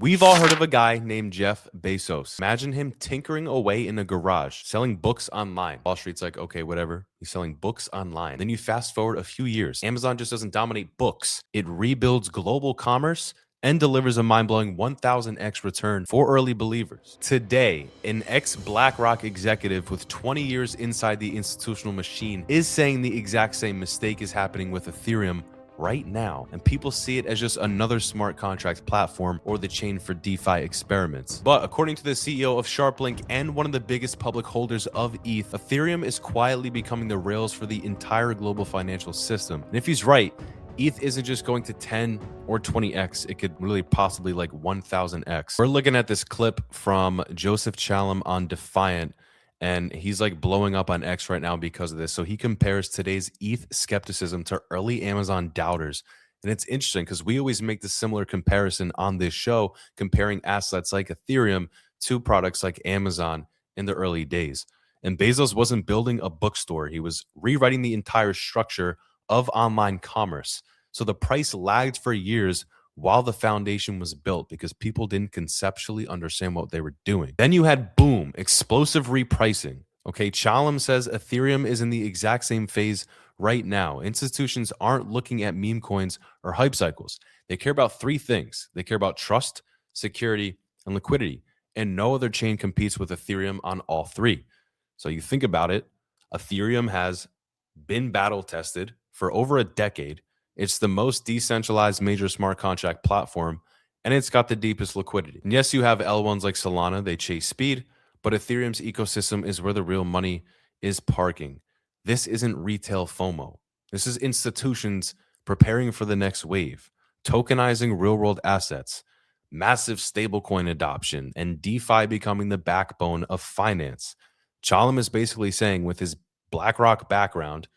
We've all heard of a guy named Jeff Bezos. Imagine him tinkering away in a garage, selling books online. Wall Street's like, okay, whatever. He's selling books online. Then you fast forward a few years. Amazon just doesn't dominate books. It rebuilds global commerce and delivers a mind-blowing 1000x return for early believers. Today, an ex-BlackRock executive with 20 years inside the institutional machine is saying the exact same mistake is happening with Ethereum right now, and people see it as just another smart contract platform or the chain for DeFi experiments. But according to the CEO of SharpLink and one of the biggest public holders of ETH, Ethereum is quietly becoming the rails for the entire global financial system. And if he's right, ETH isn't just going to 10 or 20x, it could really possibly like 1000x. We're looking at this clip from Joseph Chalom on Defiant, and he's like blowing up on X right now because of this. So he compares today's ETH skepticism to early Amazon doubters. And it's interesting because we always make the similar comparison on this show, comparing assets like Ethereum to products like Amazon in the early days. And Bezos wasn't building a bookstore. He was rewriting the entire structure of online commerce. So the price lagged for years while the foundation was built because people didn't conceptually understand what they were doing. Then you had boom, explosive repricing. Okay, Chalom says Ethereum is in the exact same phase right now. Institutions aren't looking at meme coins or hype cycles. They care about three things. They care about trust, security, and liquidity. And no other chain competes with Ethereum on all three. So you think about it, Ethereum has been battle tested for over a decade. It's the most decentralized major smart contract platform, and it's got the deepest liquidity. And yes, you have L1s like Solana, they chase speed, but Ethereum's ecosystem is where the real money is parking. This isn't retail FOMO. This is institutions preparing for the next wave, tokenizing real-world assets, massive stablecoin adoption, and DeFi becoming the backbone of finance. Chalom is basically saying with his BlackRock background,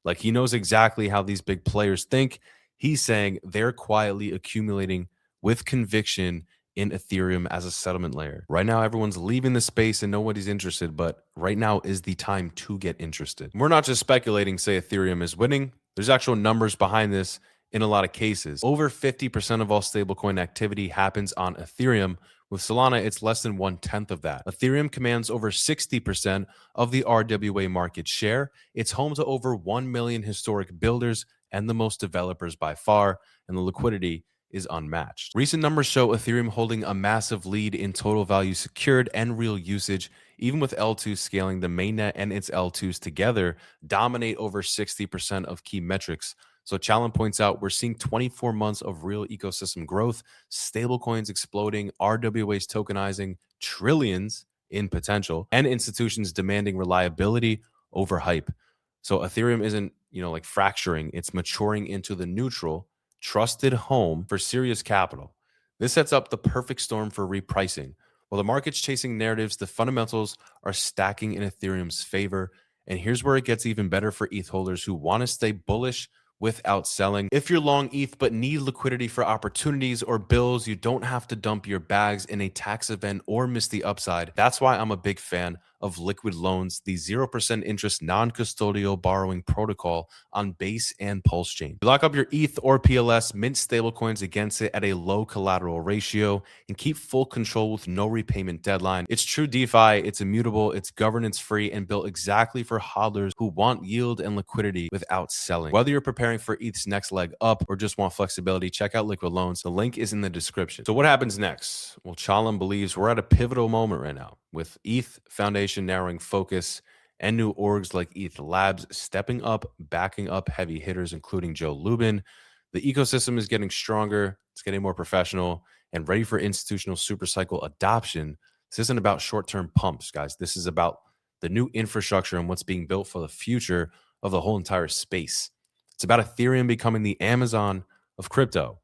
like he knows exactly how these big players think. He's saying they're quietly accumulating with conviction in Ethereum as a settlement layer. Right now, everyone's leaving the space and nobody's interested, but right now is the time to get interested. We're not just speculating, say Ethereum is winning. There's actual numbers behind this in a lot of cases. Over 50% of all stablecoin activity happens on Ethereum. With Solana, it's less than 1/10 of that. Ethereum commands over 60% of the RWA market share. It's home to over 1 million historic builders and the most developers by far, and the liquidity is unmatched. Recent numbers show Ethereum holding a massive lead in total value secured and real usage, even with L2 scaling. The mainnet and its L2s together dominate over 60% of key metrics. So Chalom points out we're seeing 24 months of real ecosystem growth, stablecoins exploding, RWAs tokenizing, trillions in potential, and institutions demanding reliability over hype. So Ethereum isn't, like fracturing, it's maturing into the neutral, trusted home for serious capital. This sets up the perfect storm for repricing. While the market's chasing narratives, the fundamentals are stacking in Ethereum's favor. And here's where it gets even better for ETH holders who want to stay bullish without selling. If you're long ETH but need liquidity for opportunities or bills, you don't have to dump your bags in a tax event or miss the upside. That's why I'm a big fan of Liquid Loans, the 0% interest non-custodial borrowing protocol on Base and Pulse Chain. You lock up your ETH or PLS, mint stablecoins against it at a low collateral ratio, and keep full control with no repayment deadline. It's true DeFi, it's immutable, it's governance free, and built exactly for hodlers who want yield and liquidity without selling. Whether you're preparing for ETH's next leg up or just want flexibility, check out Liquid Loans. The link is in the description. So what happens next? Well, Chalom believes we're at a pivotal moment right now, with ETH Foundation narrowing focus and new orgs like ETH Labs stepping up, backing up heavy hitters, including Joe Lubin. The ecosystem is getting stronger, it's getting more professional and ready for institutional supercycle adoption. This isn't about short-term pumps, guys. This is about the new infrastructure and what's being built for the future of the whole entire space. It's about Ethereum becoming the Amazon of crypto.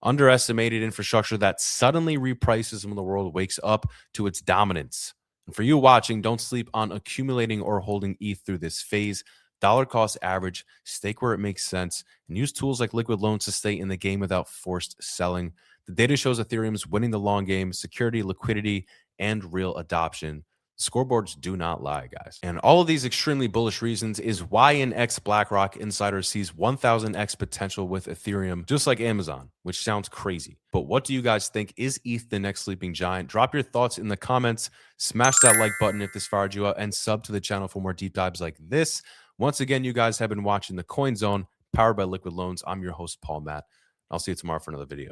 Underestimated infrastructure that suddenly reprices when the world wakes up to its dominance. And for you watching, don't sleep on accumulating or holding ETH through this phase. Dollar cost average, stake where it makes sense, and use tools like Liquid Loans to stay in the game without forced selling. The data shows Ethereum's winning the long game, security, liquidity, and real adoption. Scoreboards do not lie, guys. And all of these extremely bullish reasons is why an ex BlackRock insider sees 1000x potential with Ethereum, just like Amazon, which sounds crazy. But what do you guys think? Is ETH the next sleeping giant? Drop your thoughts in the comments. Smash that like button if this fired you up, and sub to the channel for more deep dives like this. Once again, you guys have been watching the Coin Zone, powered by Liquid Loans. I'm your host, Paul Matt. I'll see you tomorrow for another video.